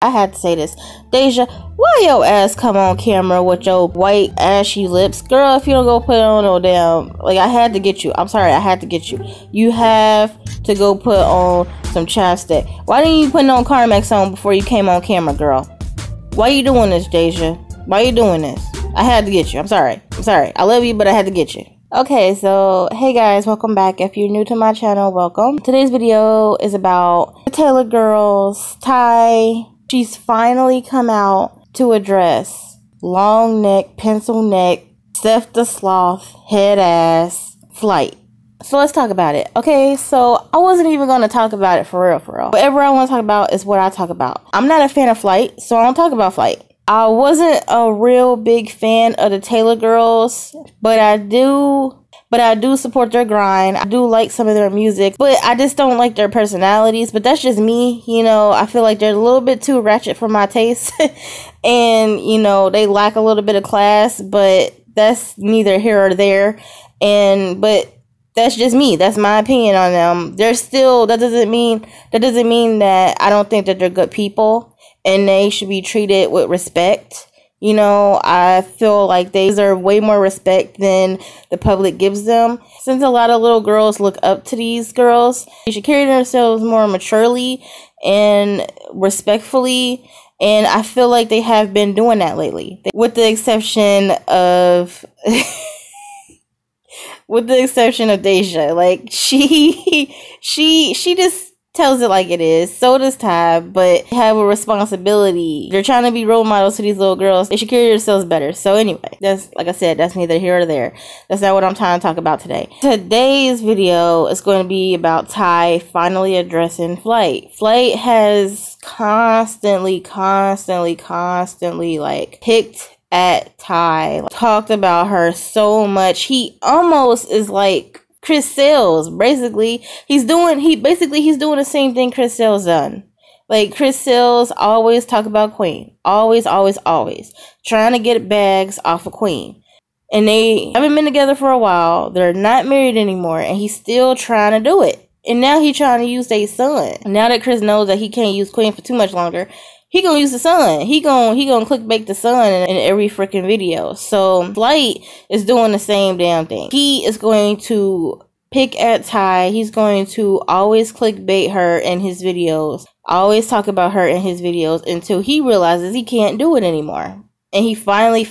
I had to say this. Deja, why your ass come on camera with your white ashy lips? Girl, if you don't go put on no damn, like, I had to get you. I'm sorry, I had to get you. You have to go put on some chapstick. Why didn't you put on Carmex on before you came on camera, girl? Why you doing this, Deja? Why you doing this? I had to get you. I'm sorry. I love you, but I had to get you. Okay, so hey guys, welcome back. If you're new to my channel, welcome. Today's video is about the Taylor Girlz, Ty. She's finally come out to address long neck, pencil neck, Steph the Sloth, head ass, flight. So let's talk about it. Okay, so I wasn't even going to talk about it for real. Whatever I want to talk about is what I talk about. I'm not a fan of flight, so I don't talk about flight. I wasn't a real big fan of the Taylor Girlz, but I do support their grind. I do like some of their music, but I just don't like their personalities. But that's just me, you know. I feel like they're a little bit too ratchet for my taste. And, you know, they lack a little bit of class, but that's neither here or there. But that's just me. That's my opinion on them. They're still, that doesn't mean that I don't think that they're good people and they should be treated with respect. You know, I feel like they deserve way more respect than the public gives them. Since a lot of little girls look up to these girls, they should carry themselves more maturely and respectfully. And I feel like they have been doing that lately. With the exception of Deja. Like, she just tells it like it is. So does Ty, but they have a responsibility. They're trying to be role models to these little girls. They should carry themselves better. So anyway, that's, like I said, that's neither here or there. That's not what I'm trying to talk about today. Today's video is going to be about Ty finally addressing Flight. Flight has constantly like picked at Ty, talked about her so much. He almost is like Chris Sales. Basically, he's doing the same thing Chris Sales done. Like, Chris Sales always talk about Queen. Always trying to get bags off of Queen. And they haven't been together for a while. They're not married anymore, and he's still trying to do it. And now he's trying to use their son. Now that Chris knows that he can't use Queen for too much longer, he gonna use the son. He gonna clickbait the son in every freaking video. So Flight is doing the same damn thing. He is going to pick at Ty. He's going to always clickbait her in his videos. Always talk about her in his videos until he realizes he can't do it anymore. And he finally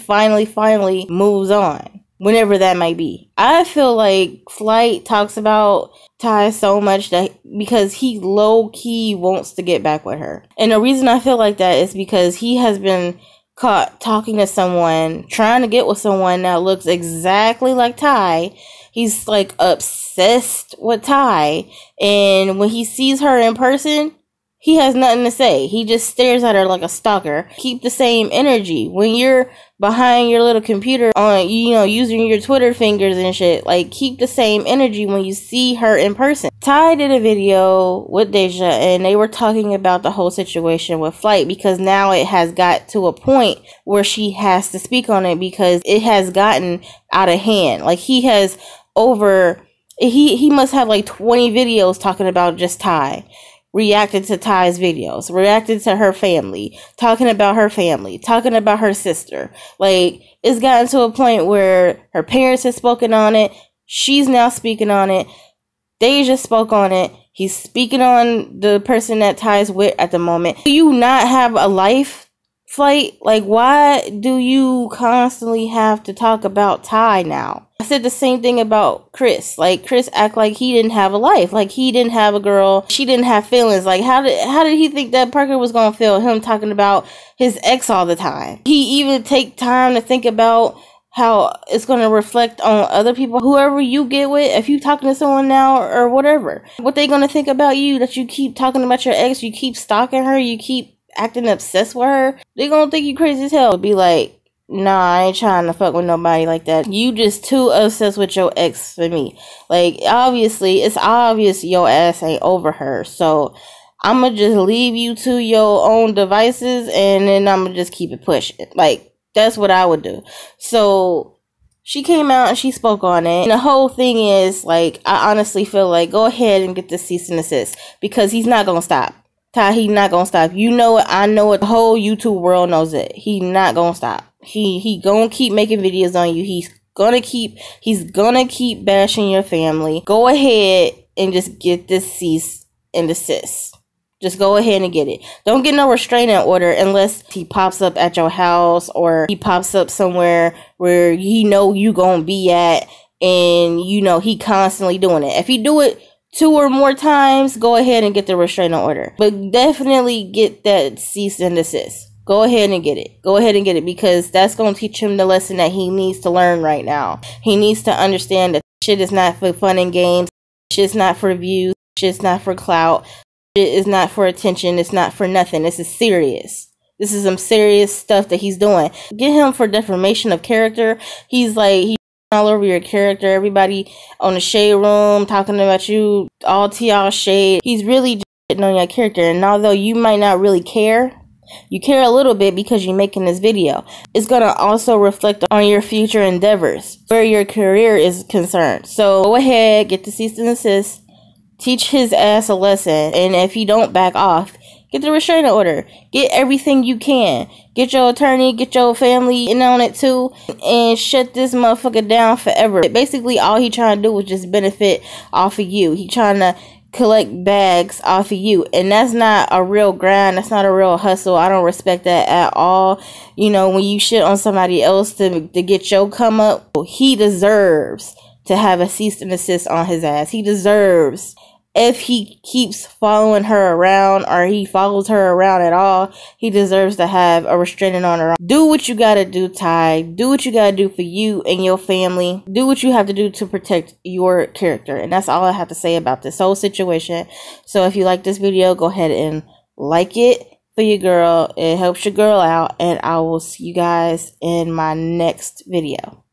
moves on. Whenever that might be. I feel like Flight talks about Ty so much that because he low-key wants to get back with her. And the reason I feel like that is because he has been caught talking to someone, trying to get with someone that looks exactly like Ty. He's like obsessed with Ty. And when he sees her in person, he has nothing to say. He just stares at her like a stalker. Keep the same energy. When you're behind your little computer on, you know, using your Twitter fingers and shit, like, keep the same energy when you see her in person. Ty did a video with Deja and they were talking about the whole situation with Flight because now it has got to a point where she has to speak on it because it has gotten out of hand. Like, he must have like 20 videos talking about just Ty. Reacted to Ty's videos, reacted to her family, talking about her family, talking about her sister. Like, it's gotten to a point where her parents have spoken on it. She's now speaking on it. Deja spoke on it. He's speaking on the person that Ty's with at the moment. Do you not have a life, Flight? Like, why do you constantly have to talk about Ty now? I said the same thing about Chris. Like, Chris act like he didn't have a life. Like, he didn't have a girl. She didn't have feelings. Like, how did he think that Parker was going to feel him talking about his ex all the time? He even take time to think about how it's going to reflect on other people. Whoever you get with, if you talking to someone now or whatever, what they going to think about you that you keep talking about your ex, you keep stalking her, you keep acting obsessed with her. They going to think you crazy as hell. Be like, nah, I ain't trying to fuck with nobody like that. You just too obsessed with your ex for me. Like, obviously, it's obvious your ass ain't over her. So, I'ma just leave you to your own devices and then I'ma just keep it pushing. Like, that's what I would do. So, she came out and she spoke on it. And the whole thing is, like, I honestly feel like, go ahead and get the cease and desist. Because he's not going to stop. Ty, he not gonna stop. You know it, I know it, the whole YouTube world knows it. He not gonna stop. He gonna keep making videos on you. He's gonna keep bashing your family. Go ahead and just get this cease and desist. Just go ahead and get it. Don't get no restraining order unless he pops up at your house or he pops up somewhere where he know you gonna be at, and you know he constantly doing it. If he do it 2 or more times, go ahead and get the restraining order. But definitely get that cease and desist. Go ahead and get it. Go ahead and get it, because that's going to teach him the lesson that he needs to learn right now. He needs to understand that shit is not for fun and games. Shit's not for views. Shit's not for clout. Shit is not for attention. It's not for nothing. This is serious. This is some serious stuff that he's doing. Get him for defamation of character. He's all over your character. Everybody on the shade room talking about you, all to y'all shade. He's really just shitting on your character. And although you might not really care, you care a little bit because you're making this video. It's going to also reflect on your future endeavors where your career is concerned. So go ahead, get the cease and desist, teach his ass a lesson, and if he don't back off, get the restraining order. Get everything you can. Get your attorney, get your family in on it too, and shut this motherfucker down forever. Basically, all he trying to do is just benefit off of you. He trying to collect bags off of you, and that's not a real grind. That's not a real hustle. I don't respect that at all. You know, when you shit on somebody else to get your come up, he deserves to have a cease and desist on his ass. He deserves. If he keeps following her around, or he follows her around at all, he deserves to have a restraining order. Do what you gotta do, Ty. Do what you gotta do for you and your family. Do what you have to do to protect your character. And that's all I have to say about this whole situation. So if you like this video, go ahead and like it for your girl. It helps your girl out. And I will see you guys in my next video.